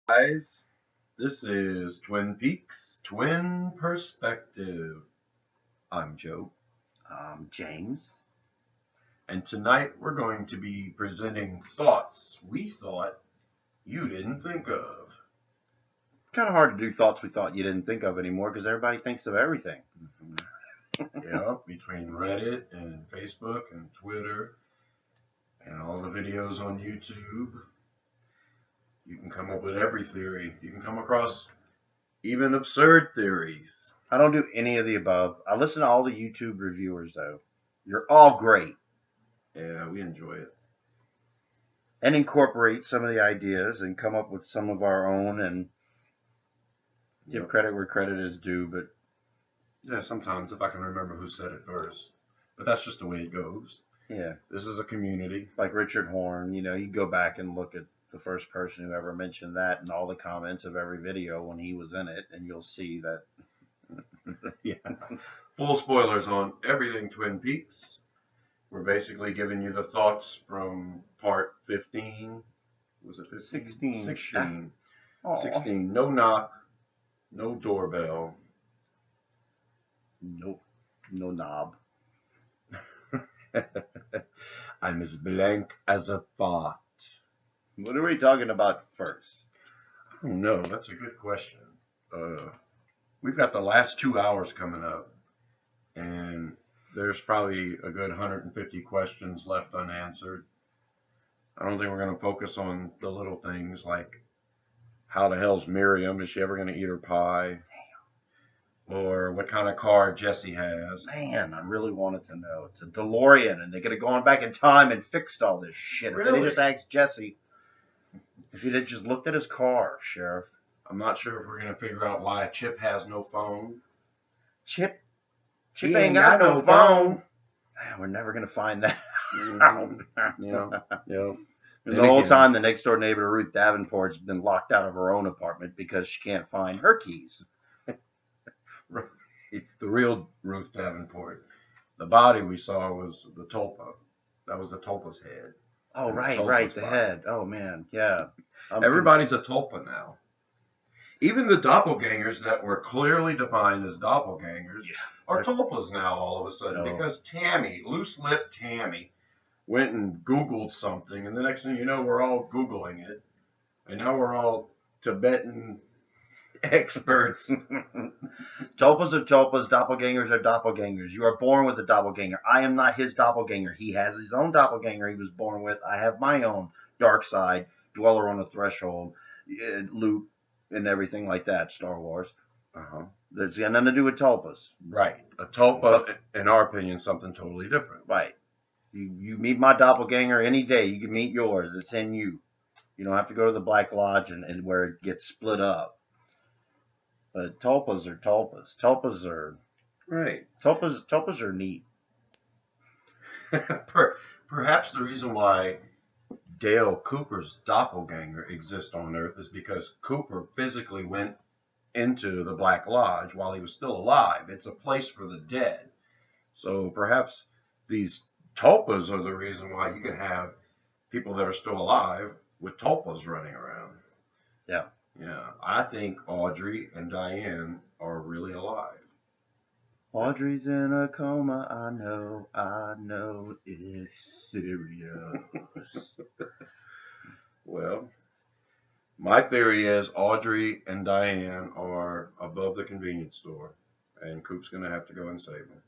Guys, this is Twin Peaks Twin Perspective. I'm Joe, James. and tonight we're going to be presenting thoughts we thought you didn't think of. It's kind of hard to do thoughts we thought you didn't think of anymore because everybody thinks of everything. Yeah, between Reddit and Facebook and Twitter and all the videos on YouTube, you can come up with every theory. You can come across even absurd theories. I don't do any of the above. I listen to all the YouTube reviewers, though. You're all great. Yeah, we enjoy it. And incorporate some of the ideas and come up with some of our own and give credit where credit is due. But yeah, sometimes if I can remember who said it first. But that's just the way it goes. yeah, This is a community. like Richard Horn, you go back and look at the first person who ever mentioned that and all the comments of every video when he was in it, and you'll see that. Yeah. Full spoilers on everything Twin Peaks. We're basically giving you the thoughts from part 15. Was it 15? 16. 16. Aw. 16. No knock. No doorbell. Nope. No knob. I'm as blank as a thought. What are we talking about first? Oh no, that's a good question. We've got the last 2 hours coming up, and there's probably a good 150 questions left unanswered. I don't think we're going to focus on the little things like how the hell's Miriam? Is she ever going to eat her pie? Or what kind of car Jesse has? Man, I really wanted to know. It's a DeLorean, and they could have gone back in time and fixed all this shit. If Really? they just asked Jesse if he'd have just looked at his car, Sheriff. I'm not sure if we're going to figure out why Chip has no phone. Chip He ain't got no phone. Man, we're never going to find that out. Yeah. And the whole time, the next door neighbor, Ruth Davenport's been locked out of her own apartment because she can't find her keys. The real Ruth Davenport. The body we saw was the tulpa. That was the tulpa's head. Oh, And right, tulpa's the body. head. Oh, man, yeah. Everybody's a tulpa now. Even the doppelgangers that were clearly defined as doppelgangers are tulpas now all of a sudden because Tammy, loose-lipped Tammy, went and Googled something, and the next thing you know, we're all Googling it. And now we're all Tibetan experts. Tulpas are tulpas, doppelgangers are doppelgangers. You are born with a doppelganger. I am not his doppelganger. He has his own doppelganger he was born with. I have my own dark side, dweller on the threshold, Luke, and everything like that, Star Wars. That's got nothing to do with tulpas. Right. A tulpa, in our opinion, is something totally different. Right. You meet my doppelganger any day. You can meet yours. It's in you. You don't have to go to the Black Lodge and where it gets split up. But tulpas are tulpas. Tulpas are Right. Tulpas are neat. Perhaps the reason why Dale Cooper's doppelganger exists on Earth is because Cooper physically went into the Black Lodge while he was still alive. It's a place for the dead. So perhaps these tulpas are the reason why you can have people that are still alive with tulpas running around. Yeah. Yeah. I think Audrey and Diane are really alive. Audrey's in a coma, I know it's serious. Well, my theory is Audrey and Diane are above the convenience store, and Coop's going to have to go and save them.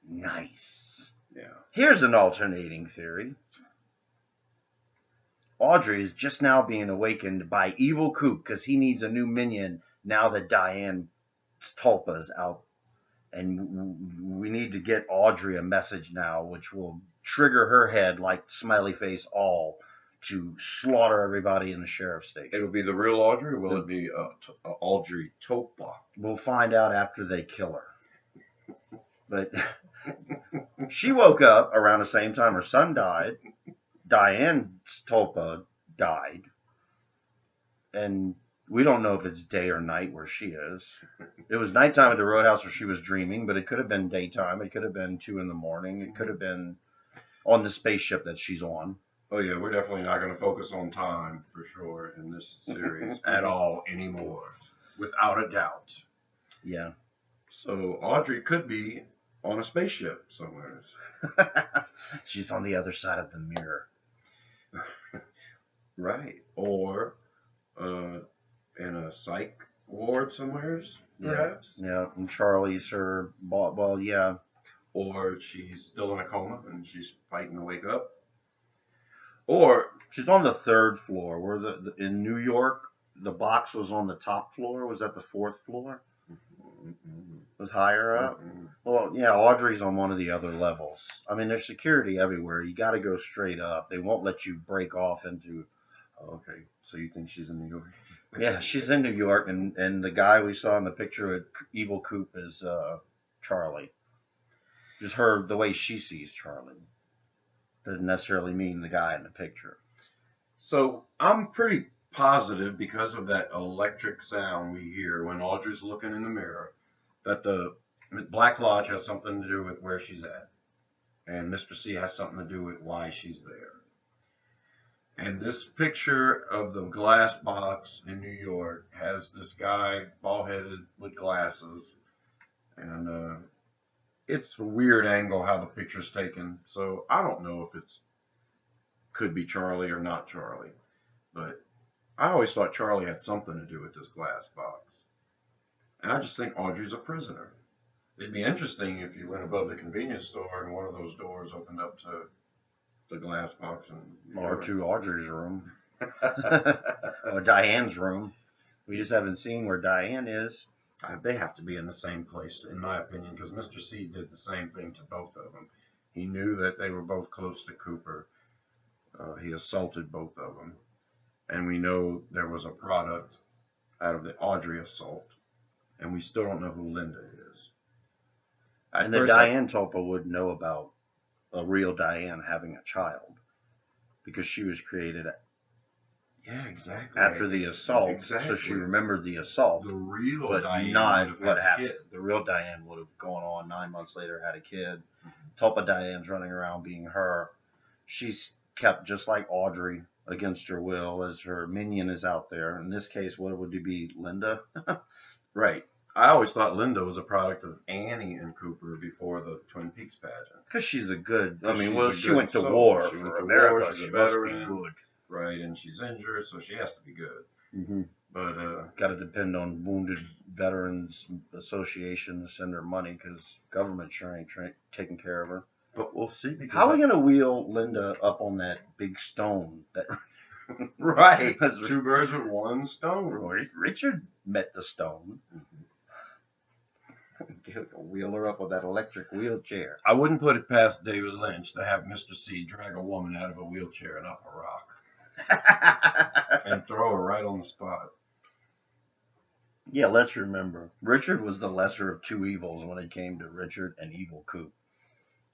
Nice. Yeah. Here's an alternating theory. Audrey is just now being awakened by evil Coop because he needs a new minion now that Diane's tulpa's out. And we need to get Audrey a message now, which will trigger her head like Smiley Face All to slaughter everybody in the sheriff's station. It'll be the real Audrey, or will it be Audrey Topa? We'll find out after they kill her. But she woke up around the same time her son died. Diane's tulpa died. And we don't know if it's day or night where she is. It was nighttime at the Roadhouse where she was dreaming, but it could have been daytime. It could have been 2 in the morning. It could have been on the spaceship that she's on. Oh yeah, we're definitely not going to focus on time for sure in this series at all anymore, without a doubt. Yeah. So Audrey could be on a spaceship somewhere. She's on the other side of the mirror. Right. Or in a psych ward somewheres, perhaps. Yeah, and Charlie's her. Well, yeah. Or she's still in a coma and she's fighting to wake up. Or She's on the 3rd floor. Where in New York, the box was on the top floor. Was that the 4th floor? Was higher up. Well, yeah, Audrey's on one of the other levels. I mean, there's security everywhere. You got to go straight up. They won't let you break off into. Okay, so you think she's in New York? Yeah, she's in New York, and the guy we saw in the picture with Evil Coop is Charlie. Just her, the way she sees Charlie doesn't necessarily mean the guy in the picture. So I'm pretty positive, because of that electric sound we hear when Audrey's looking in the mirror, that the Black Lodge has something to do with where she's at, and Mr. C has something to do with why she's there. And this picture of the glass box in New York has this guy bald-headed with glasses, and it's a weird angle how the picture's taken. So I don't know if it's could be Charlie or not Charlie, but I always thought Charlie had something to do with this glass box. And I just think Audrey's a prisoner. It'd be interesting if you went above the convenience store and one of those doors opened up to the glass box Or to Audrey's room. Or Diane's room. We just haven't seen where Diane is. They have to be in the same place, in my opinion, because Mr. C did the same thing to both of them. He knew that they were both close to Cooper. He assaulted both of them. And we know there was a product out of the Audrey assault. And we still don't know who Linda is. And the Diane Tulpa would know about a real Diane having a child, because she was created exactly after the assault. Exactly. So she remembered the assault. The real but Diane not what happened. Kid. The real Diane would have gone on 9 months later, had a kid. Tulpa Diane's running around being her. She's kept just like Audrey against her will, as her minion is out there. In this case, what would it be, Linda? Right. I always thought Linda was a product of Annie and Cooper before the Twin Peaks pageant. Because she's a good. I 'Cause mean, she's well, a she good went to soul. war She for went to America. war. She's a She must be veteran. good. Right, and she's injured, so she has to be good. Mm-hmm. But Got to depend on Wounded Veterans Association to send her money, because government sure ain't taking care of her. but we'll see. Because How are we gonna wheel Linda up on that big stone? That right, two birds with one stone. Richard met the stone. Wheel her up with that electric wheelchair. I wouldn't put it past David Lynch to have Mr. C drag a woman out of a wheelchair and up a rock and throw her right on the spot. Yeah, let's remember, Richard was the lesser of two evils when it came to Richard and Evil Coop.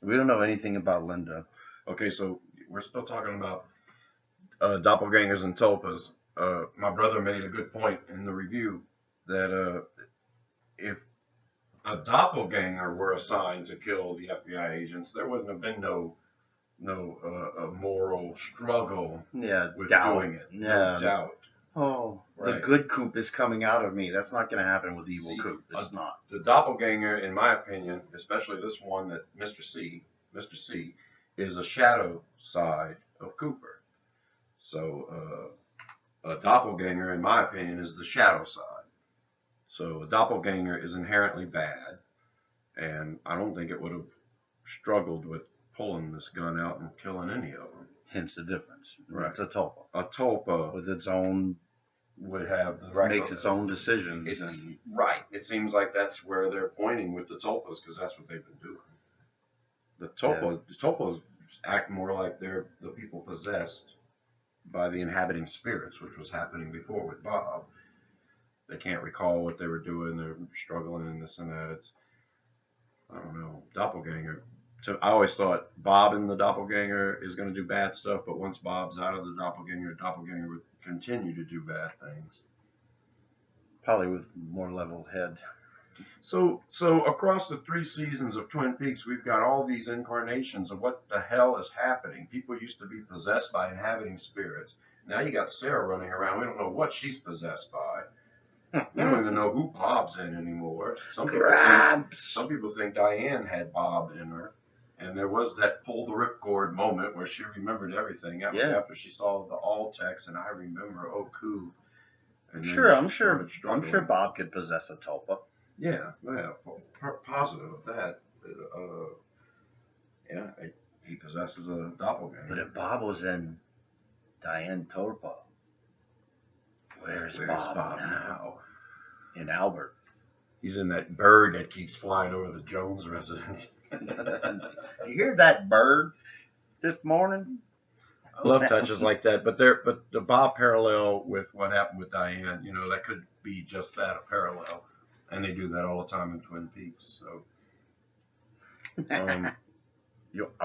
We don't know anything about Linda. Okay, so we're still talking about doppelgangers and tulpas. My brother made a good point in the review that if a doppelganger were assigned to kill the FBI agents, there wouldn't have been no moral struggle with doing it. No doubt. Oh, right. The good Coop is coming out of me. That's not going to happen with Evil Coop. It's not. The doppelganger, in my opinion, especially this one that Mr. C, is a shadow side of Cooper. So a doppelganger, in my opinion, is the shadow side. So a doppelganger is inherently bad, and I don't think it would have struggled with pulling this gun out and killing any of them. Hence the difference. Right. It's a tulpa. A tulpa with its own would have the right, makes its own decisions. Right. It seems like that's where they're pointing with the tulpas, because that's what they've been doing. The tulpas act more like they're the people possessed by the inhabiting spirits, which was happening before with Bob. They can't recall what they were doing. They're struggling in this and that. I don't know. Doppelganger. So I always thought Bob in the doppelganger is going to do bad stuff, but once Bob's out of the doppelganger would continue to do bad things. Probably with more level head. So across the 3 seasons of Twin Peaks, we've got all these incarnations of what the hell is happening. People used to be possessed by inhabiting spirits. Now you got Sarah running around. We don't know what she's possessed by. We don't even know who Bob's in anymore. Some people think Diane had Bob in her. And there was that pull the ripcord moment where she remembered everything. That was after she saw the all text, and I remember Oku. And I'm sure Bob could possess a tulpa. Yeah, positive of that. He possesses a doppelganger. But if Bob was in Diane Tulpa, where's Bob now? In Albert. He's in that bird that keeps flying over the Jones residence. You hear that bird this morning? I love touches like that, but the Bob parallel with what happened with Diane, that could be just that, a parallel, and they do that all the time in Twin Peaks. So, I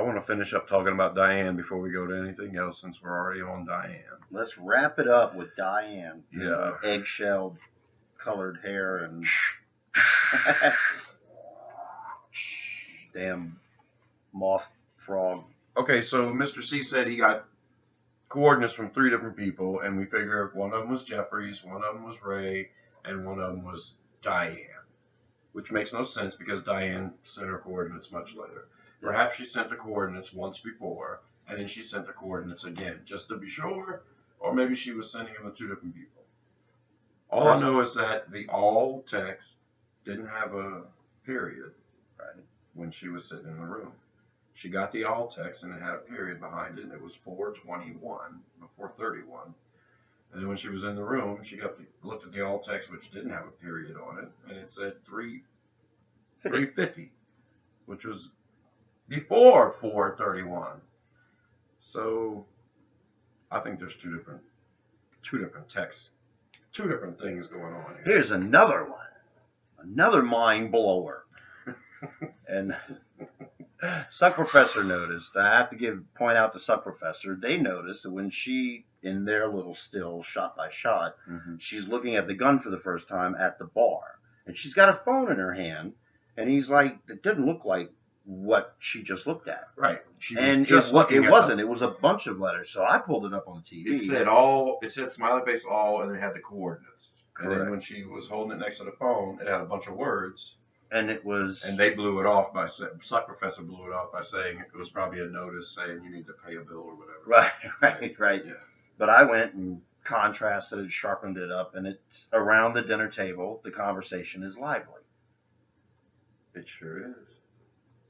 want to finish up talking about Diane before we go to anything else, since we're already on Diane. Let's wrap it up with Diane. Yeah, eggshell colored hair and damn moth frog. Okay, so Mr. C said he got coordinates from 3 different people, and we figure one of them was Jeffries, one of them was Ray, and one of them was Diane, which makes no sense because Diane sent her coordinates much later. Perhaps she sent the coordinates once before, and then she sent the coordinates again, just to be sure, or maybe she was sending them to 2 different people. All I know is that the all text didn't have a period, right, when she was sitting in the room. She got the all text, and it had a period behind it, and it was 4:21, before 31. And then when she was in the room, she looked at the all text, which didn't have a period on it, and it said 3:50, which was before 4:31. So I think there's two different texts, 2 different things going on here. Here's another one, another mind blower. And Suck Professor noticed. I have to point out to Suck Professor. They noticed that when she, in their little still, shot by shot, she's looking at the gun for the first time at the bar, and she's got a phone in her hand, and he's like, it didn't look like what she just looked at. Right. It wasn't. It was a bunch of letters. So I pulled it up on the TV. It said smiley face all, and it had the coordinates. Correct. And then when she was holding it next to the phone, it had a bunch of words. And it was. And they blew it off by saying, Suck Professor blew it off by saying it was probably a notice saying you need to pay a bill or whatever. Right. Yeah. But I went and contrasted it, sharpened it up, and it's around the dinner table. The conversation is lively. It sure is.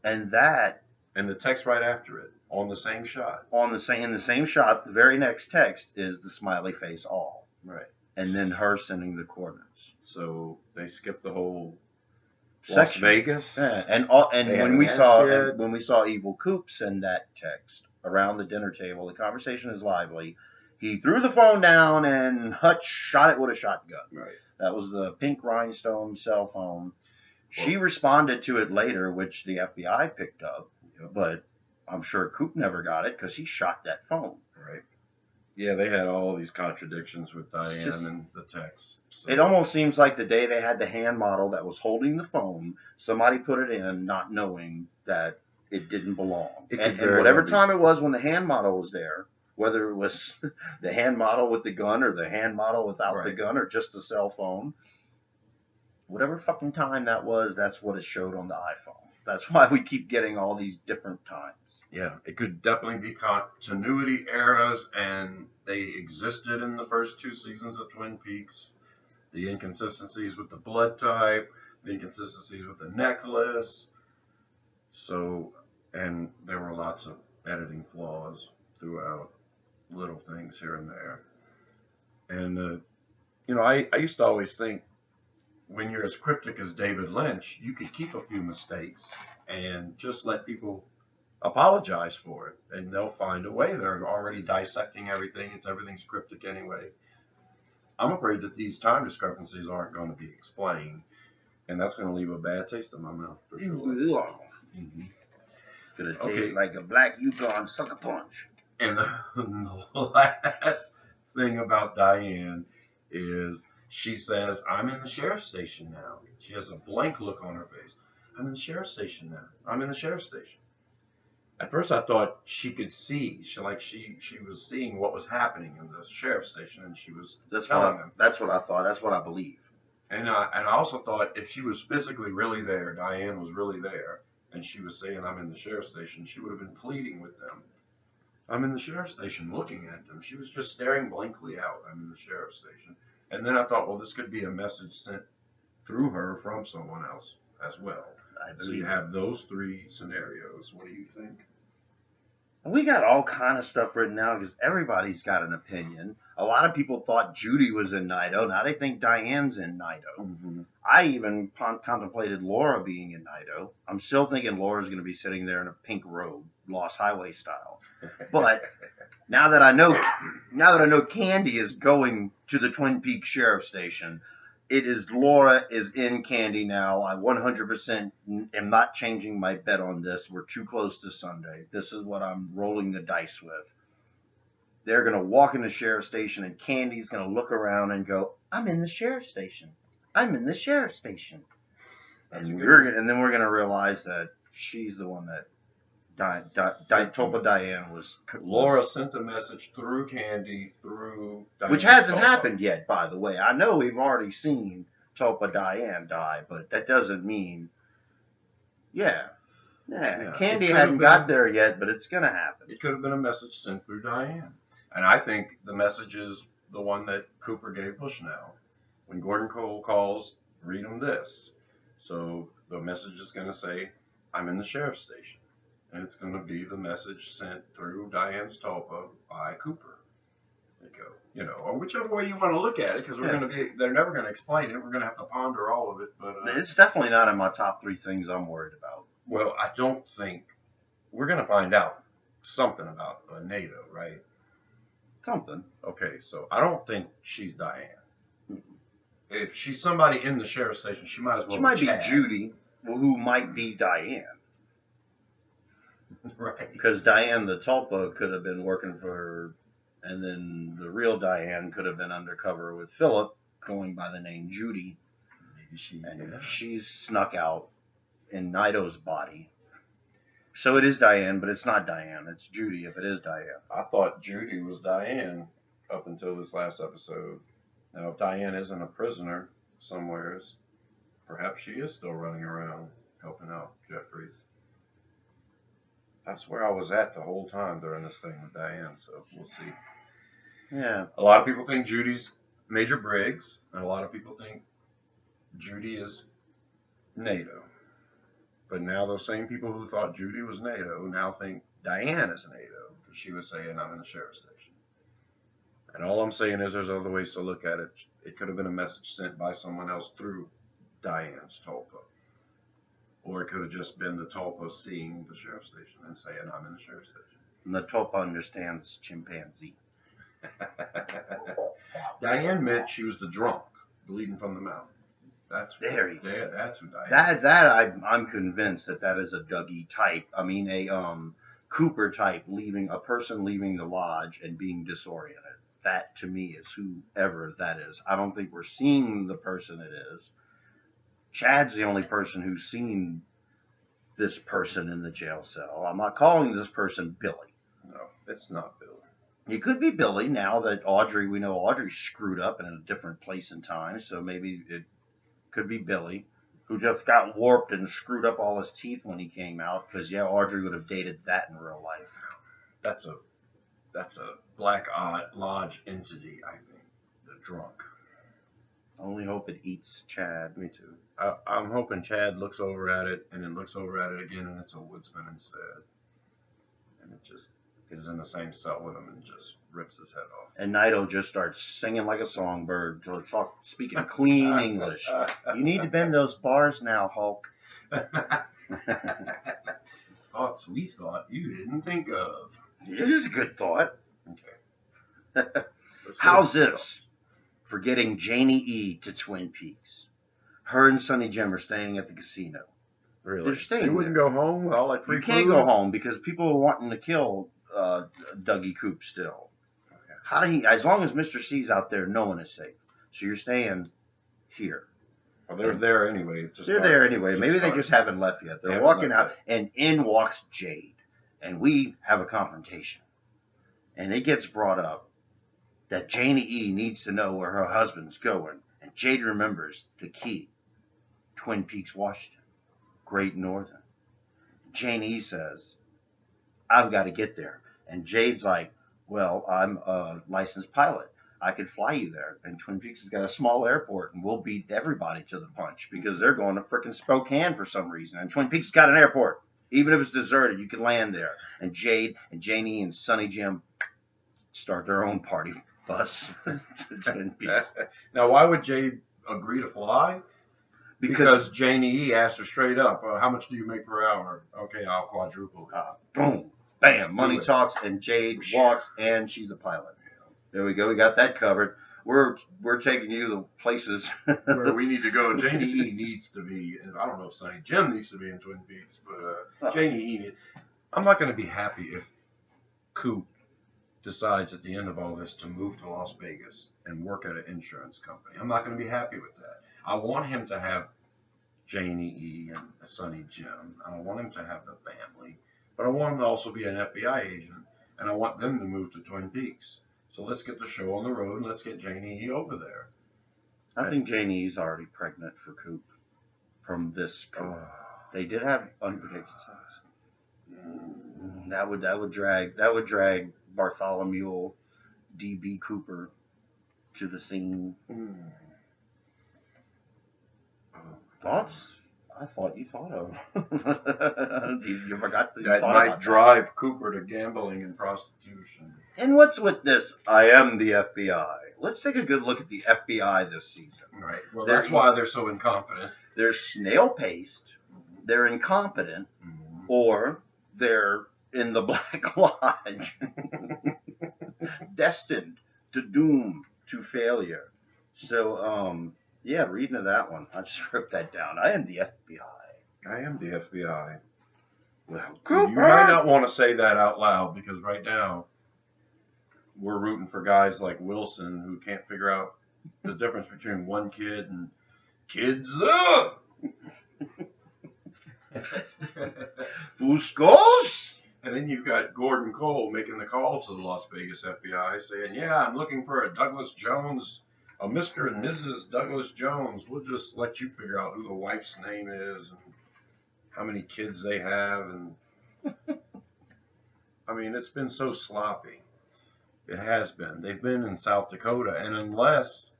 And the text right after it, on the same shot. In the same shot, the very next text is the smiley face all. Right. And then her sending the coordinates. So they skipped the whole Las Vegas. Yeah. And when we saw Evil Coop send that text around the dinner table, the conversation is lively. He threw the phone down and Hutch shot it with a shotgun. Right. That was the pink rhinestone cell phone. She responded to it later, which the FBI picked up, but I'm sure Coop never got it because he shot that phone. Right. Yeah, they had all these contradictions with Diane and the text. So. It almost seems like the day they had the hand model that was holding the phone, somebody put it in not knowing that it didn't belong. And whatever time it was when the hand model was there, whether it was the hand model with the gun or the hand model without the gun or just the cell phone, whatever fucking time that was, that's what it showed on the iPhone. That's why we keep getting all these different times. Yeah, it could definitely be continuity eras, and they existed in the first 2 seasons of Twin Peaks. The inconsistencies with the blood type, the inconsistencies with the necklace. So, and there were lots of editing flaws throughout, little things here and there. And, I used to always think, when you're as cryptic as David Lynch, you could keep a few mistakes and just let people apologize for it, and they'll find a way. They're already dissecting everything. Everything's cryptic anyway. I'm afraid that these time discrepancies aren't going to be explained, and that's going to leave a bad taste in my mouth for sure. Mm-hmm. It's going to taste like a black Yukon sucker punch. And the last thing about Diane is she says, I'm in the sheriff's station now. She has a blank look on her face. I'm in the sheriff's station now. I'm in the sheriff's station. At first I thought she could see. She was seeing what was happening in the sheriff's station, and she was telling them. That's what I thought. That's what I believe. And I also thought if she was physically really there, Diane was really there, and she was saying, I'm in the sheriff's station, she would have been pleading with them. I'm in the sheriff's station, looking at them. She was just staring blankly out. I'm in the sheriff's station. And then I thought, well, this could be a message sent through her from someone else as well. So you have those three scenarios. What do you think? We got all kind of stuff written down because everybody's got an opinion. A lot of people thought Judy was in Nido. Now they think Diane's in Nido. Mm-hmm. I even contemplated Laura being in Nido. I'm still thinking Laura's going to be sitting there in a pink robe, Lost Highway style. But now that I know Candy is going to the Twin Peaks Sheriff Station, it is Laura is in Candy now. I 100% am not changing my bet on this. We're too close to Sunday. This is what I'm rolling the dice with. They're going to walk in the sheriff station, and Candy's going to look around and go, I'm in the sheriff station. I'm in the sheriff station. And then we're going to realize that she's the one that Tulpa Diane was. Laura sent a message through Candy, through Diane. Which hasn't happened yet, by the way. I know we've already seen Tulpa Diane die, but that doesn't mean. Yeah. Candy hadn't got there yet, but it's going to happen. It could have been a message sent through Diane. And I think the message is the one that Cooper gave Bushnell. When Gordon Cole calls, read him this. So the message is going to say, I'm in the sheriff's station. And it's going to be the message sent through Diane's Tulpa by Cooper. There you go. Or whichever way you want to look at it, because they're never going to explain it. We're going to have to ponder all of it. But it's definitely not in my top three things I'm worried about. Well, I don't think we're going to find out something about NATO, right? Something. Okay, so I don't think she's Diane. If she's somebody in the sheriff's station, she might as well. She might be Judy, who might be Diane. Right. Because Diane the Tulpa could have been working for her, and then the real Diane could have been undercover with Philip, going by the name Judy. Maybe she's snuck out in Nido's body. So it is Diane, but it's not Diane. It's Judy if it is Diane. I thought Judy was Diane up until this last episode. Now, if Diane isn't a prisoner somewheres, perhaps she is still running around helping out Jeffries. That's where I was at the whole time during this thing with Diane, so we'll see. Yeah. A lot of people think Judy's Major Briggs, and a lot of people think Judy is NATO. But now those same people who thought Judy was NATO now think Diane is NATO, because she was saying, I'm in the sheriff's station. And all I'm saying is there's other ways to look at it. It could have been a message sent by someone else through Diane's Tulpa. Or it could have just been the Tulpa seeing the sheriff's station and saying, I'm in the sheriff's station. And the Tulpa understands chimpanzee. Diane meant she was the drunk, bleeding from the mouth. That's who Diane is. I'm convinced that is a Dougie type. I mean, a Cooper type a person leaving the lodge and being disoriented. That to me is whoever that is. I don't think we're seeing the person it is. Chad's the only person who's seen this person in the jail cell. I'm not calling this person Billy. No, it's not Billy. It could be Billy now that we know Audrey's screwed up in a different place and time, so maybe it could be Billy, who just got warped and screwed up all his teeth when he came out, because, Audrey would have dated that in real life. That's a Black Lodge entity, I think. The drunk. I only hope it eats Chad. Me too. I'm hoping Chad looks over at it, and then looks over at it again, and it's a woodsman instead. And it just is in the same cell with him and just rips his head off. And Nido just starts singing like a songbird, speaking clean English. You need to bend those bars now, Hulk. Thoughts we thought you didn't think of. It is a good thought. Okay. How's this for getting Janie E to Twin Peaks? Her and Sonny Jim are staying at the casino. Really? They're staying. You wouldn't go home? Well, like free You can't food? go home because people are wanting to kill Dougie Coop still. Okay. As long as Mr. C's out there, no one is safe. So you're staying here. Well, they're there anyway. They're there anyway. Maybe they just haven't left yet. They're walking out, and in walks Jade, and we have a confrontation. And it gets brought up that Janie E needs to know where her husband's going, and Jade remembers the key. Twin Peaks, Washington, Great Northern. Janie E says, "I've got to get there," and Jade's like, "Well, I'm a licensed pilot. I could fly you there." And Twin Peaks has got a small airport, and we'll beat everybody to the punch because they're going to frickin' Spokane for some reason. And Twin Peaks has got an airport. Even if it's deserted, you can land there. And Jade and Janie and Sonny Jim start their own party bus to Twin Peaks. Now, why would Jade agree to fly? Because Janie E asked her straight up, "How much do you make per hour?" "Okay, I'll quadruple it." Boom, bam, money talks, and Jade walks, and she's a pilot. There we go. We got that covered. We're taking you to places where we need to go. Janie E needs to be. I don't know if Sonny Jim needs to be in Twin Peaks, but Janie E. I'm not going to be happy if Coop decides at the end of all this to move to Las Vegas and work at an insurance company. I'm not going to be happy with that. I want him to have Janie E. and Sonny Jim. I want him to have the family, but I want him to also be an FBI agent, and I want them to move to Twin Peaks. So let's get the show on the road and let's get Janie E over there. I think Janie E's already pregnant for Coop from this Coop. They did have unprotected sex. That would drag Bartholomew D.B. Cooper to the scene. Thoughts? I thought you thought of. You forgot that might drive Cooper to gambling and prostitution. And what's with this? I am the FBI. Let's take a good look at the FBI this season. Right. Well, that's why they're so incompetent. They're snail-paced. They're incompetent, or they're in the Black Lodge, destined to doom to failure. So, yeah, reading of that one, I just wrote that down. I am the FBI. I am the FBI. Well, Cooper! You might not want to say that out loud because right now we're rooting for guys like Wilson who can't figure out the difference between one kid and kids up. Buscos? And then you've got Gordon Cole making the call to the Las Vegas FBI saying, "Yeah, I'm looking for a Douglas Jones, a Mr. and Mrs. Douglas Jones. We'll just let you figure out who the wife's name is and how many kids they have." And I mean, it's been so sloppy. It has been. They've been in South Dakota, and unless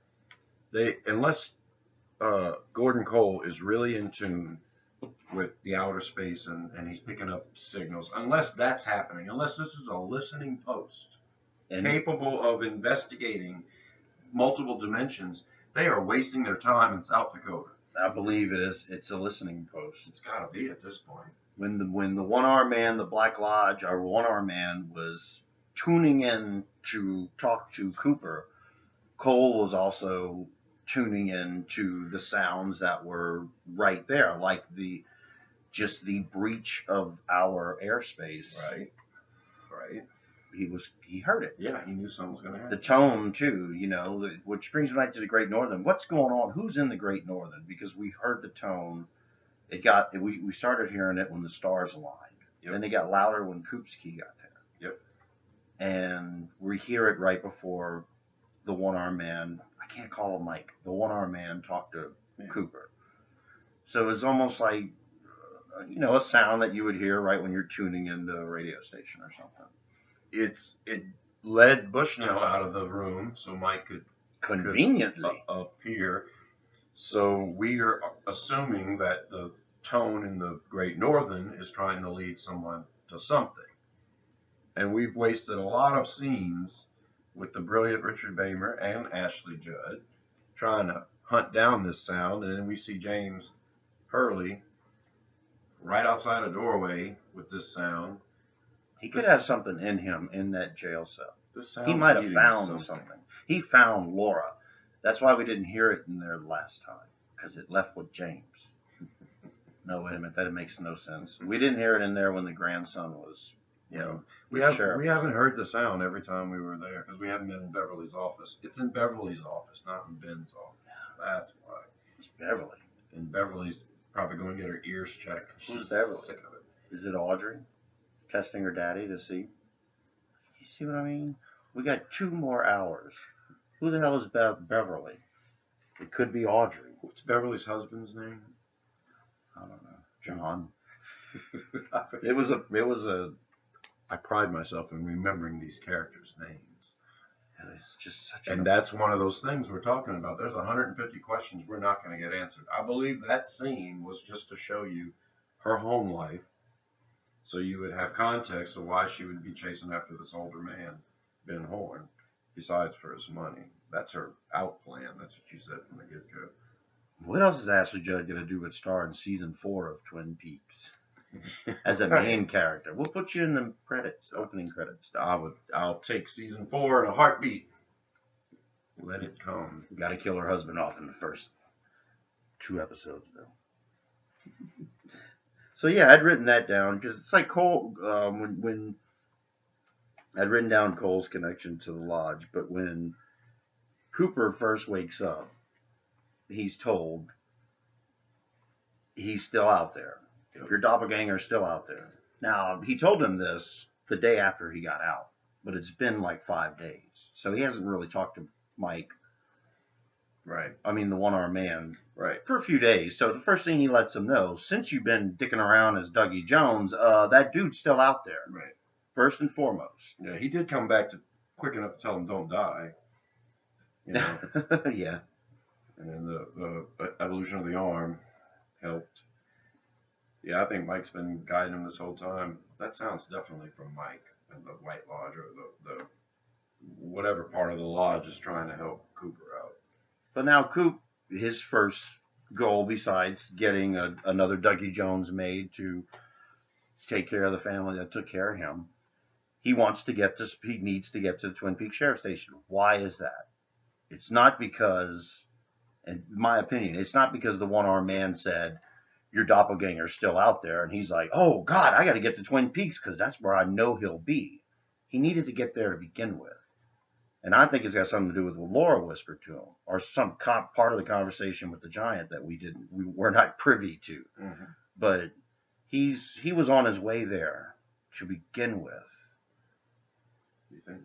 Gordon Cole is really in tune with the outer space and he's picking up signals, unless that's happening, unless this is a listening post capable of investigating multiple dimensions, they are wasting their time in South Dakota. I believe it is. It's a listening post. It's got to be at this point. When the one-armed man, the Black Lodge, our one-armed man was tuning in to talk to Cooper, Cole was also tuning in to the sounds that were right there, like the breach of our airspace. Right. He heard it. Yeah, he knew something was going to happen. The tone too, which brings me back to the Great Northern. What's going on? Who's in the Great Northern? Because we heard the tone. We started hearing it when the stars aligned. Yep. Then it got louder when Coop's key got there. Yep. And we hear it right before the one-armed man. I can't call him Mike. The one-armed man talked to Cooper. So it's almost like a sound that you would hear right when you're tuning into a radio station or something. It led Bushnell out of the room so Mike could conveniently appear. So we are assuming that the tone in the Great Northern is trying to lead someone to something. And we've wasted a lot of scenes with the brilliant Richard Bamer and Ashley Judd trying to hunt down this sound. And then we see James Hurley right outside a doorway with this sound. He could have something in him in that jail cell. He might have found something. He found Laura. That's why we didn't hear it in there last time, because it left with James. No, wait a minute. That makes no sense. We didn't hear it in there when the grandson was Yeah, we haven't heard the sound every time we were there because we haven't been in Beverly's office. It's in Beverly's office, not in Ben's office. That's why. It's Beverly. And Beverly's probably going to get her ears checked. Who's Beverly? Sick of it. Is it Audrey? Testing her daddy to see. You see what I mean? We got 2 more hours. Who the hell is Beverly? It could be Audrey. What's Beverly's husband's name? I don't know. John. It was a. I pride myself in remembering these characters' names. It's just such And that's one of those things we're talking about. There's 150 questions we're not going to get answered. I believe that scene was just to show you her home life, so you would have context of why she would be chasing after this older man, Ben Horn, besides for his money. That's her out plan. That's what you said from the get-go. What else is Ashley Judd going to do but star in season 4 of Twin Peaks as a main character? We'll put you in the credits, opening credits. I'll take season 4 in a heartbeat. Let it come. Got to kill her husband off in the first 2 episodes, though. So yeah, I'd written that down because it's like Cole. When I'd written down Cole's connection to the lodge, but when Cooper first wakes up, he's told he's still out there. Your doppelganger's still out there. Now, he told him this the day after he got out, but it's been like 5 days. So he hasn't really talked to Mike. Right. I mean, the one-armed man. Right. For a few days. So the first thing he lets him know, since you've been dicking around as Dougie Jones, that dude's still out there. Right. First and foremost. Yeah, he did come back quick enough to tell him don't die. You know? Yeah. And then the evolution of the arm helped. Yeah, I think Mike's been guiding him this whole time. That sounds definitely from Mike and the White Lodge, or the whatever part of the lodge is trying to help Cooper out. But now Coop, his first goal, besides getting another Dougie Jones made to take care of the family that took care of him, he needs to get to the Twin Peaks Sheriff Station. Why is that? It's not because, in my opinion, it's not because the one-armed man said, your doppelganger's still out there, and he's like, oh, God, I got to get to Twin Peaks because that's where I know he'll be. He needed to get there to begin with. And I think it's got something to do with what Laura whispered to him, or some part of the conversation with the giant that we were not privy to. Mm-hmm. But he was on his way there to begin with. You think?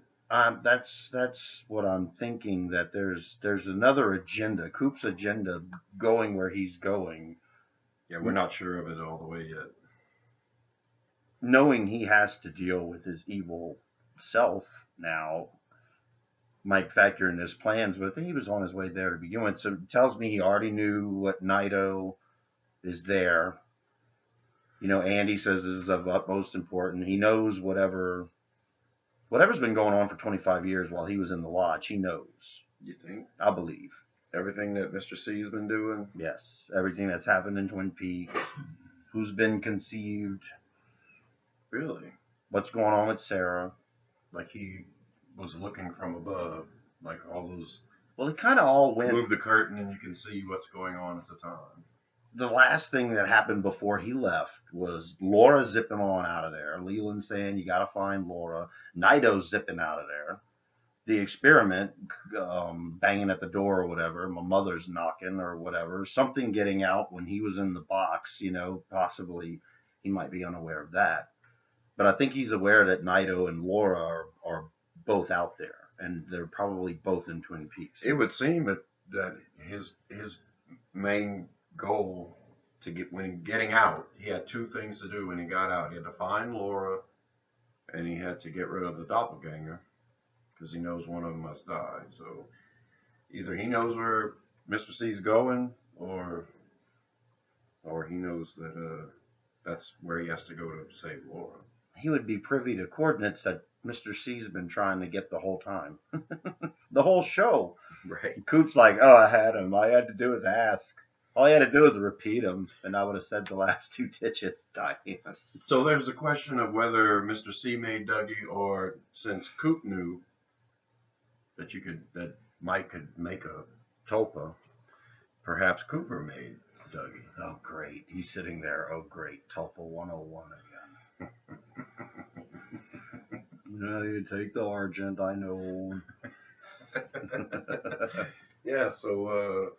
That's what I'm thinking, that there's another agenda, Coop's agenda, going where he's going. Yeah, we're not sure of it all the way yet. Knowing he has to deal with his evil self now might factor in his plans, but I think he was on his way there to begin with. So it tells me he already knew what Naito is there. You know, Andy says this is of utmost importance. He knows whatever's been going on for 25 years while he was in the lodge. He knows. You think? I believe. Everything that Mr. C's been doing? Yes. Everything that's happened in Twin Peaks. Who's been conceived. Really? What's going on with Sarah. Like he was looking from above, like all those. Well, it kind of all went. Move the curtain and you can see what's going on at the time. The last thing that happened before he left was Laura zipping on out of there. Leland saying, you got to find Laura. Naito zipping out of there. The experiment, banging at the door or whatever. My mother's knocking or whatever. Something getting out when he was in the box, you know, possibly he might be unaware of that. But I think he's aware that Naito and Laura are both out there. And they're probably both in Twin Peaks. It would seem that his main goal to getting out, he had 2 things to do when he got out. He had to find Laura, and he had to get rid of the doppelganger, because he knows one of them must die. So either he knows where Mr. C's going, or he knows that that's where he has to go to save Laura. He would be privy to coordinates that Mr. C's been trying to get the whole time. The whole show. Right. Coop's like, oh, I had him. All I had to do was ask. All I had to do was repeat them, and I would have said the last 2 digits. So there's a question of whether Mr. C made Dougie, or since Coop knew that Mike could make a Tulpa, perhaps Cooper made Dougie. Oh, great. He's sitting there. Oh, great. Tulpa 101 again. No, you take the Argent, I know. Yeah, so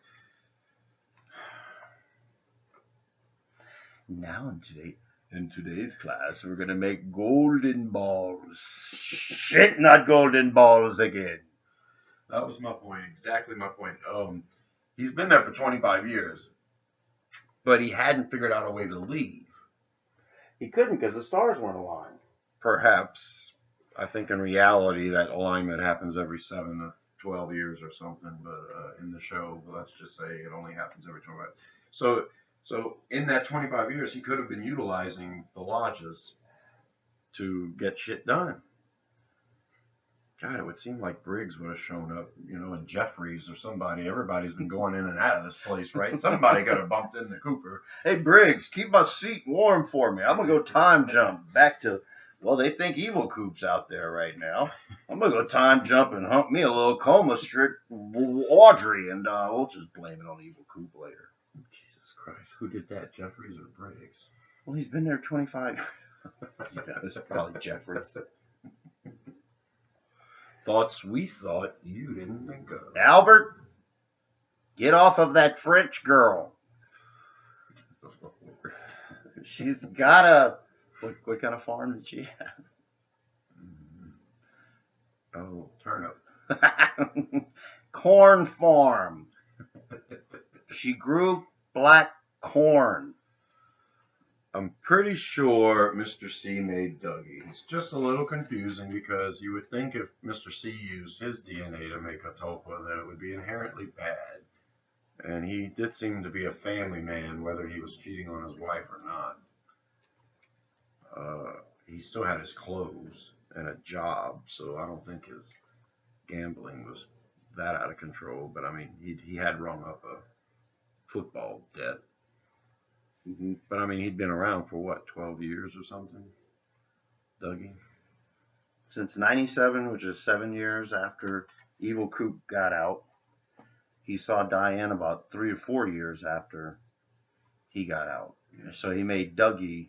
Now in today's class, we're gonna make golden balls. Shit, not golden balls again. that was my point. Exactly my point. He's been there for 25 years, but he hadn't figured out a way to leave. He couldn't because the stars weren't aligned. Perhaps, I think in reality that alignment happens every 7 to 12 years or something, but in the show, let's just say it only happens every 25. So in that 25 years, he could have been utilizing the lodges to get shit done. God, it would seem like Briggs would have shown up, and Jeffries or somebody. Everybody's been going in and out of this place, right? Somebody could have bumped into Cooper. Hey, Briggs, keep my seat warm for me. I'm going to go time jump back to, well, they think Evil Coop's out there right now. I'm going to go time jump and hump me a little coma strict Audrey, and we'll just blame it on Evil Coop later. Jesus Christ, who did that, Jeffries or Briggs? Well, he's been there 25 years. Yeah, it's probably Jeffries. Thoughts we thought you didn't think of. Albert, get off of that French girl. She's got a... What kind of farm did she have? Oh, turnip. Corn farm. She grew black corn. I'm pretty sure Mr. C made Dougie. It's just a little confusing because you would think if Mr. C used his DNA to make a tulpa that it would be inherently bad. And he did seem to be a family man, whether he was cheating on his wife or not. He still had his clothes and a job, so I don't think his gambling was that out of control. But I mean, he had rung up a football debt. But I mean, he'd been around for what, 12 years or something? Dougie? Since 97, which is 7 years after Evil Coop got out. He saw Diane about 3 or 4 years after he got out. Yeah. So he made Dougie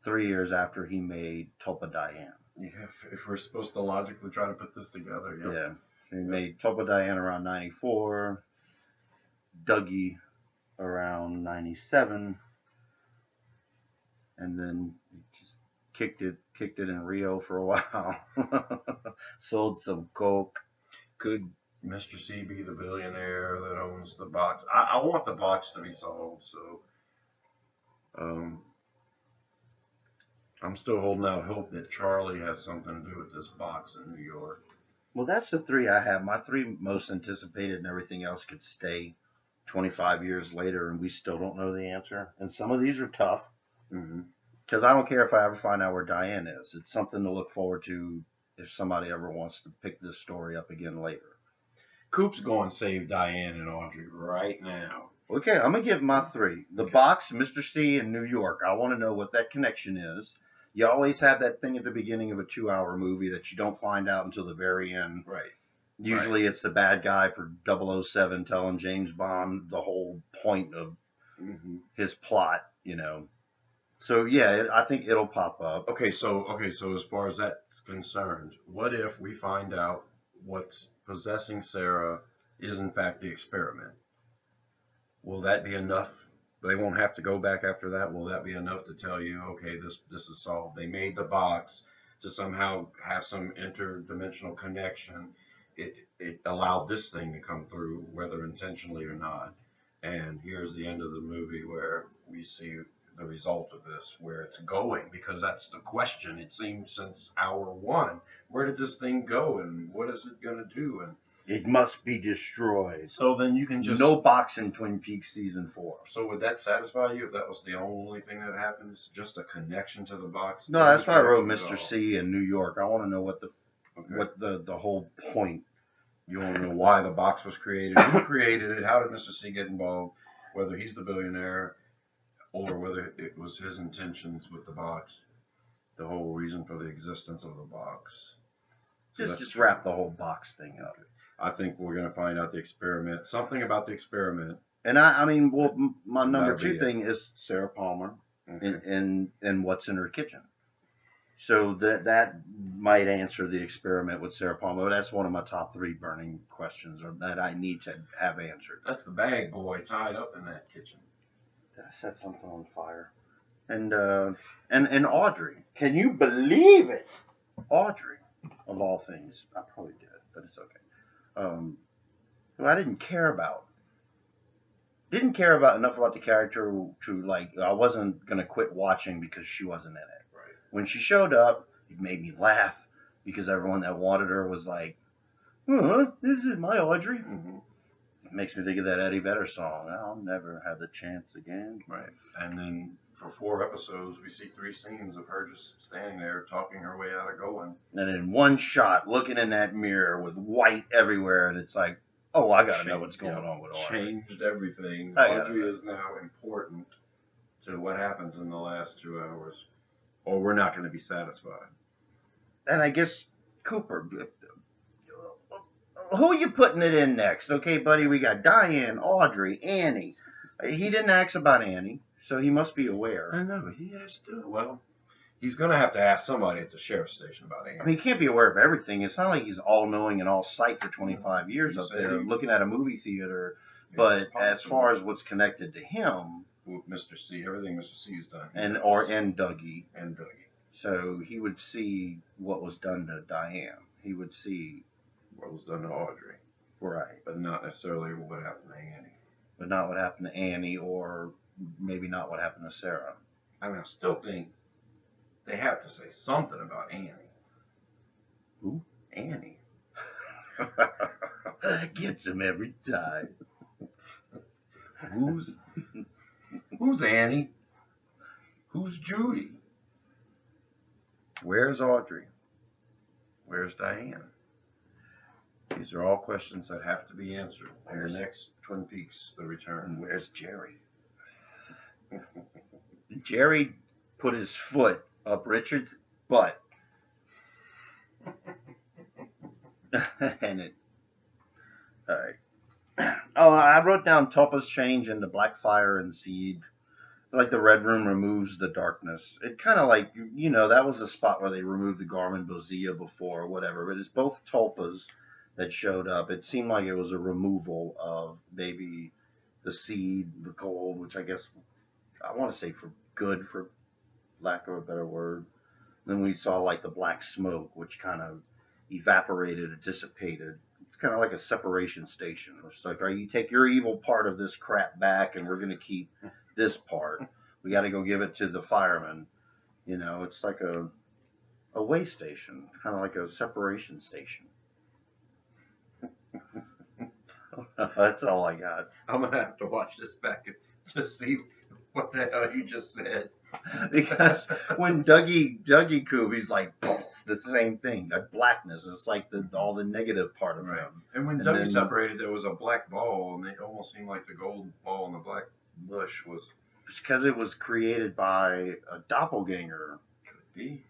3 years after he made Tulpa Diane. Yeah, if we're supposed to logically try to put this together, yeah. Yeah. So he made Tulpa Diane around 94, Dougie around 97, and then just kicked it in Rio for a while. Sold some coke. Could Mr. C be the billionaire that owns the box? I want the box to be solved, so I'm still holding out hope that Charlie has something to do with this box in New York. Well, that's the 3 I have. My 3 most anticipated, and everything else could stay 25 years later, and we still don't know the answer. And some of these are tough. Because I don't care if I ever find out where Diane is. It's something to look forward to if somebody ever wants to pick this story up again later. Coop's going to save Diane and Audrey right now. Okay, I'm going to give my 3. The box, Mr. C, in New York. I want to know what that connection is. You always have that thing at the beginning of a 2-hour movie that you don't find out until the very end. Right. Usually it's the bad guy for 007 telling James Bond the whole point of his plot, So yeah, I think it'll pop up. Okay, so as far as that's concerned, what if we find out what's possessing Sarah is in fact the experiment? Will that be enough? They won't have to go back after that. Will that be enough to tell you, okay, this is solved? They made the box to somehow have some interdimensional connection. It allowed this thing to come through, whether intentionally or not. And here's the end of the movie where we see the result of this, where it's going, because that's the question. It seems since hour 1, where did this thing go and what is it going to do? And it must be destroyed. So then you can just... No box in Twin Peaks season 4. So would that satisfy you if that was the only thing that happens? Just a connection to the box? No, that's why I wrote Mr. C in New York. I want to know what the whole point. You want to know why the box was created? Who created it? How did Mr. C get involved? Whether he's the billionaire or whether it was his intentions with the box. The whole reason for the existence of the box. So just wrap the whole box thing up. I think we're going to find out the experiment. Something about the experiment. And I mean, well, my number 2 thing is Sarah Palmer and what's in her kitchen. So that might answer the experiment with Sarah Palmer. That's one of my top 3 burning questions or that I need to have answered. That's the bag boy tied up in that kitchen. Did I set something on fire? And Audrey, can you believe it? Audrey, of all things, I probably did, but it's okay. Who I didn't care about. Didn't care about enough about the character to like. I wasn't gonna quit watching because she wasn't in it. Right. When she showed up, it made me laugh because everyone that wanted her was like, "This is my Audrey." Mm-hmm. It makes me think of that Eddie Vedder song. I'll never have the chance again. Right. And then for 4 episodes, we see 3 scenes of her just standing there talking her way out of going. And in one shot, looking in that mirror with white everywhere, and it's like, oh, I gotta know what's going on with Audrey. Changed everything. I Audrey is now important to what happens in the last 2 hours, or we're not going to be satisfied. And I guess Cooper, who are you putting it in next? Okay, buddy, we got Diane, Audrey, Annie. He didn't ask about Annie, so he must be aware. I know, he has to. Well, he's going to have to ask somebody at the sheriff's station about Annie. I mean, he can't be aware of everything. It's not like he's all-knowing and all-sight for 25 years You up say there he- looking at a movie theater. It's But possible. as far as what's connected to him With Mr. C, everything Mr. C's done. and Dougie, And Dougie. so he would see what was done to Diane. He would see, What was done to Audrey, right, but not necessarily what happened to Annie. but not what happened to Annie, or maybe not what happened to Sarah. I mean, I still think they have to say something about Annie. Who? Annie. Gets him every time. Who's Annie? Who's Judy? Where's Audrey? Where's Diane? These are all questions that have to be answered in the next Twin Peaks: The Return. And where's Jerry? Jerry put his foot up Richard's butt. And it. All right. Oh, I wrote down Tulpa's change into Blackfire and Seed. Like the Red Room removes the darkness. It kind of like, that was a spot where they removed the Garmin Bozia before or whatever. But it's both Tulpas that showed up. It seemed like it was a removal of maybe the Seed, the gold, which I guess I want to say for good, for lack of a better word. Then we saw like the black smoke, which kind of evaporated or dissipated. It's kind of like a separation station. It's like, right, you take your evil part of this crap back, and we're going to keep this part. We got to go give it to the firemen. It's like a way station, kind of like a separation station. That's all I got. I'm gonna have to watch this back to see what the hell you just said. Because when Dougie Coop, he's like, poof, the same thing, that blackness. It's like all the negative part of Right. him. And when And Dougie then- separated, there was a black ball, and it almost seemed like the gold ball and the black bush was. It's because it was created by a doppelganger. Could be.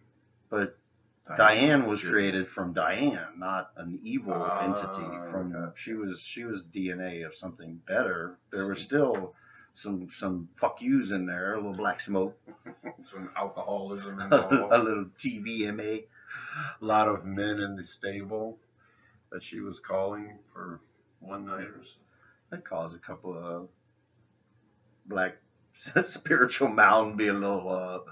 But Diane was Did- created from Diane, not an evil entity. From okay. she was DNA of something better. There was still some fuck yous in there, a little black smoke, Some alcoholism a involved. little TVMA. A lot of men in the stable that she was calling for one-nighters. That caused a couple of black spiritual mountain be a little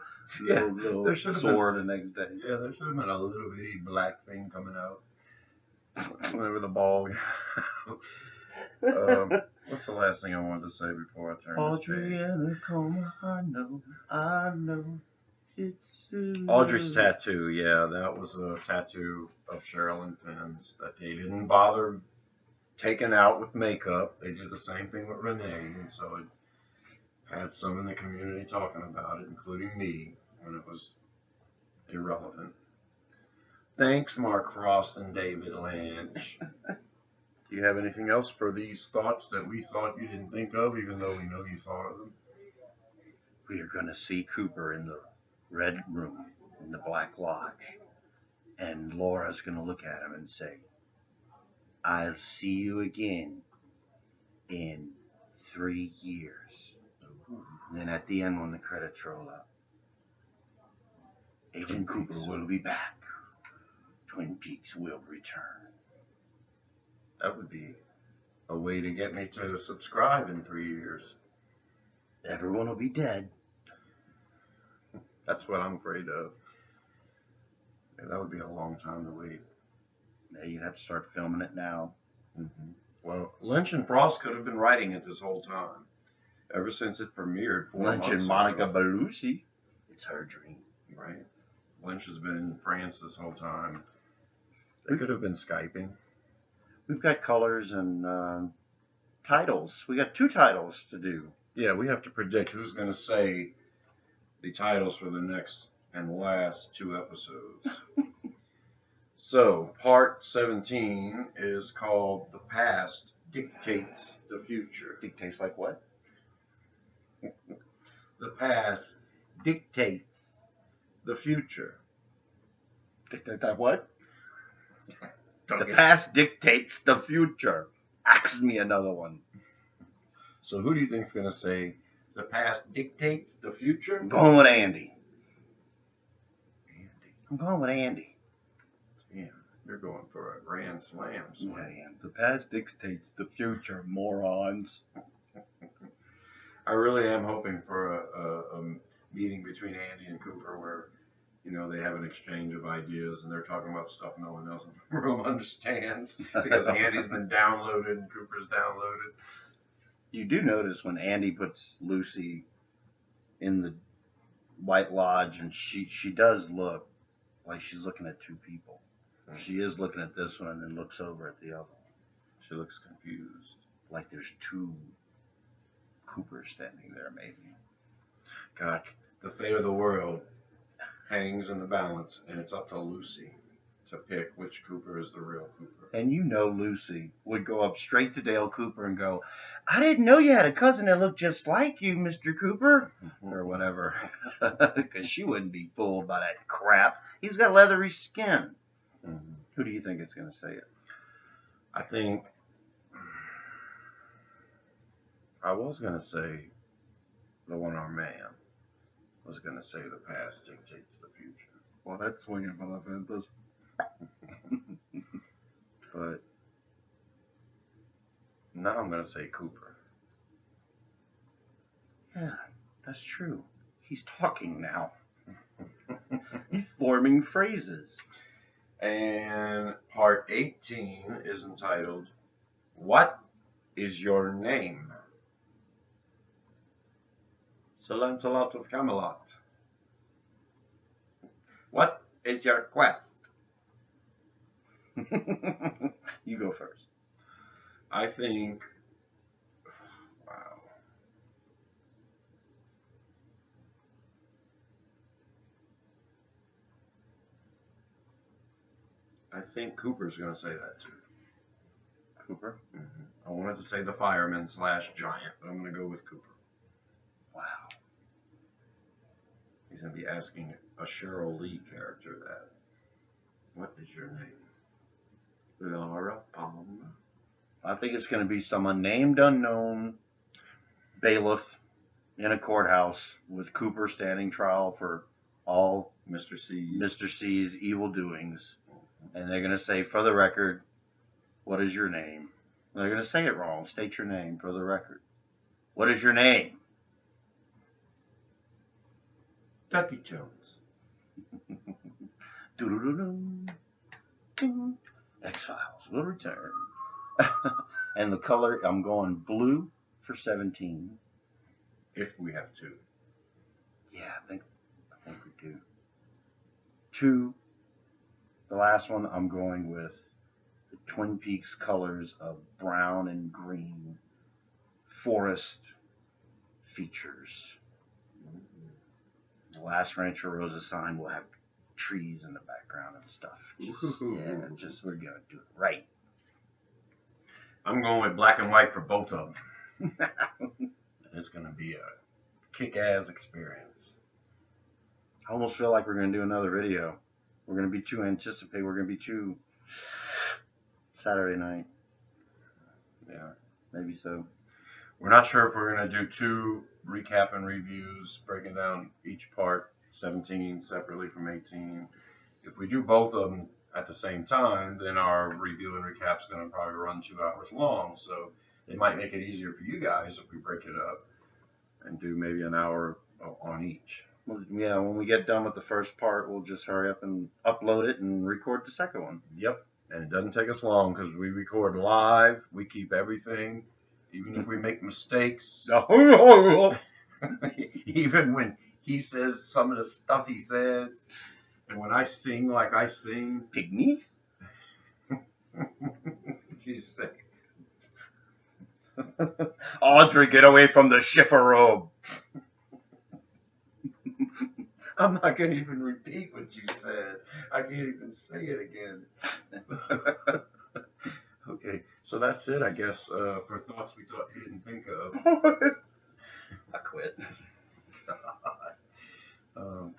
there should've sore the next day. Yeah, there should have been a little bitty black thing coming out whenever the ball. What's the last thing I wanted to say before I turn this Audrey page? in a coma, I know, it's Audrey's tattoo, yeah, that was a tattoo of Sherilyn Fenn's that they didn't bother taking out with makeup. They did the same thing with Renee, and so it had some in the community talking about it, including me, when it was irrelevant. Thanks, Mark Frost and David Lynch. Do you have anything else for these thoughts that we thought you didn't think of, even though we know you thought of them? We are going to see Cooper in the Red Room, in the Black Lodge. And Laura's going to look at him and say, I'll see you again in 3 years. And then at the end, when the credits roll up, Agent Cooper will be back. Twin Peaks will return. That would be a way to get me to subscribe in 3 years. Everyone will be dead. That's what I'm afraid of. Yeah, that would be a long time to wait. Yeah, you'd have to start filming it now. Mm-hmm. Well, Lynch and Frost could have been writing it this whole time, ever since it premiered 4 Lynch months and ago. Monica Bellucci. It's her dream. Right. Lynch has been in France this whole time. They could have been Skyping. We've got colors and titles. We got 2 titles to do. Yeah, we have to predict who's going to say the titles for the next and last 2 episodes. So, part 17 is called The Past Dictates the Future. Dictates like what? The past dictates the future. Dictate that what? Don't The get- past dictates the future. Ask me another one. So who do you think's going to say the past dictates the future? I'm going with Andy. Andy. I'm going with Andy. Yeah, you're going for a grand slam. I am. The past dictates the future, morons. I really am hoping for a meeting between Andy and Cooper where, you know, they have an exchange of ideas and they're talking about stuff no one else in the room understands because Andy's been downloaded and Cooper's downloaded. You do notice when Andy puts Lucy in the White Lodge, and she does look like she's looking at 2 people. She is looking at this one and then looks over at the other one. She looks confused. Like there's 2 Coopers standing there, maybe. God, the fate of the world hangs in the balance, and it's up to Lucy to pick which Cooper is the real Cooper. And you know Lucy would go up straight to Dale Cooper and go, I didn't know you had a cousin that looked just like you, Mr. Cooper. Or whatever. Because she wouldn't be fooled by that crap. He's got leathery skin. Mm-hmm. Who do you think is going to say it? I think I was going to say the one-armed man was going to say the past dictates the future. Well, that's swinging for the fences. But now I'm going to say Cooper. Yeah, that's true. He's talking now. He's forming phrases. And part 18 is entitled, What is Your Name? Sir Lancelot of Camelot. What is your quest? You go first. I think, wow. I think Cooper's going to say that too. Cooper? I wanted to say the fireman / giant, but I'm going to go with Cooper. Wow. He's going to be asking a Cheryl Lee character that. What is your name? Laura Palmer. I think it's going to be some unnamed, unknown bailiff in a courthouse with Cooper standing trial for all Mr. C's. Mr. C's evil doings. And they're going to say, for the record, what is your name? And they're going to say it wrong. State your name for the record. What is your name? Ducky Jones. Doo-doo-doo-doo. X-Files will return. And the color, I'm going blue for 17. If we have to. Yeah, I think we do. 2. The last one, I'm going with the Twin Peaks colors of brown and green forest features. The last Rancho Rosa sign will have trees in the background and stuff. We're going to do it right. I'm going with black and white for both of them. It's going to be a kick-ass experience. I almost feel like we're going to do another video. We're going to be too anticipated. We're going to be too Saturday night. Yeah. Maybe so. We're not sure if we're going to do 2 recap and reviews, breaking down each part 17 separately from 18. If we do both of them at the same time, then our review and recap is going to probably run 2 hours long. So it might make it easier for you guys if we break it up and do maybe an hour on each. Well, yeah, when we get done with the first part, we'll just hurry up and upload it and record the second one. Yep. And it doesn't take us long because we record live. We keep everything, even if we make mistakes. Even when he says some of the stuff he says, and when I sing like I sing. Pygmies? She's sick. Audrey, get away from the chifferobe. I'm not going to even repeat what you said. I can't even say it again. Okay, so that's it, I guess, for thoughts we thought you didn't think of. I quit.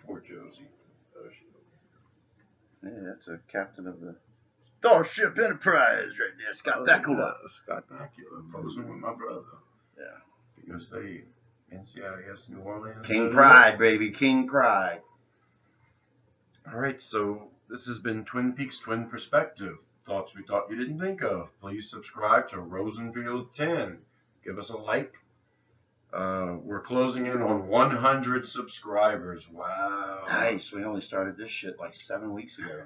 Poor Josie. Yeah, that's a captain of the Starship Enterprise right there, Scott Bakula. Scott Bakula posing with my brother. Yeah. Because they, NCIS New Orleans. King Pride, baby, King Pride. All right, so this has been Twin Peaks Twin Perspective. Thoughts we thought you didn't think of. Please subscribe to Rosenfield 10. Give us a like. We're closing in on 100 subscribers. Wow. Nice. We only started this shit like 7 weeks ago.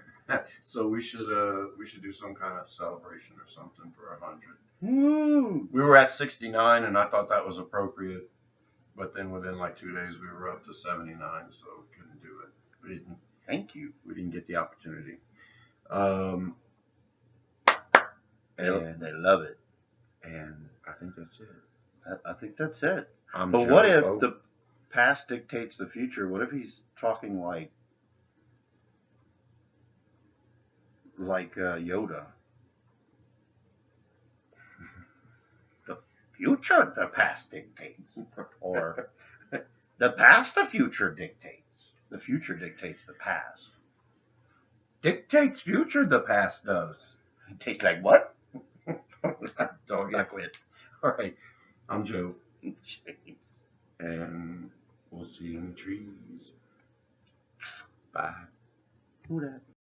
So we should do some kind of celebration or something for 100. Woo! We were at 69 and I thought that was appropriate, but then within like 2 days we were up to 79, so we couldn't do it. We didn't. Thank you. We didn't get the opportunity. And they love it. And I think that's it. I think that's it. I'm But Joe. what if the past dictates the future? What if he's talking like Yoda? The future, the past dictates. Or the past, the future dictates. The future dictates the past. Dictates future, the past does. It tastes like what? Don't I quit. All right. I'm Joe. James. And we'll see you in the trees. Bye. Who that?